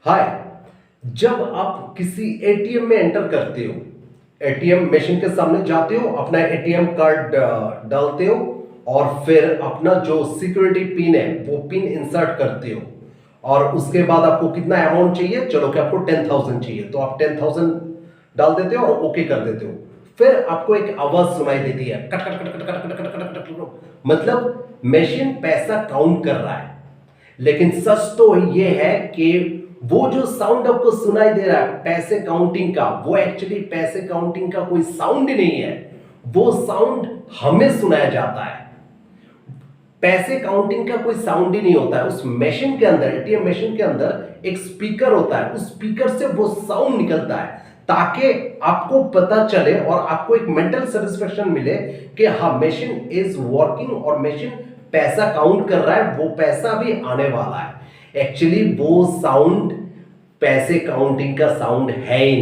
हाय। जब आप किसी एटीएम में एंटर करते हो, एटीएम मशीन के सामने जाते हो, अपना एटीएम कार्ड डालते हो और फिर अपना जो सिक्योरिटी पिन है वो पिन इंसर्ट करते हो और उसके बाद आपको कितना अमाउंट चाहिए, चलो कि आपको 10,000 चाहिए तो आप 10,000 डाल देते हो और ओके कर देते हो। फिर आपको एक आवाज सुनाई देती है, cut cut cut cut cut cut cut cut cut cut, मतलब मशीन पैसा काउंट कर रहा है। लेकिन सच तो यह है कि वो जो साउंड आपको सुनाई दे रहा है पैसे काउंटिंग का, वो एक्चुअली पैसे काउंटिंग का कोई साउंड ही नहीं है। वो साउंड हमें सुनाया जाता है। पैसे काउंटिंग का कोई साउंड ही नहीं होता है। उस मशीन के अंदर, एटीएम मशीन के अंदर एक स्पीकर होता है, उस स्पीकर से वो साउंड निकलता है ताकि आपको पता चले और आपको एक मेंटल सेटिस्फेक्शन मिले कि हाँ, मशीन इज वर्किंग और मशीन पैसा काउंट कर रहा है, वो पैसा भी आने वाला है। एक्चुअली वो साउंड पैसे काउंटिंग का साउंड है ही नहीं।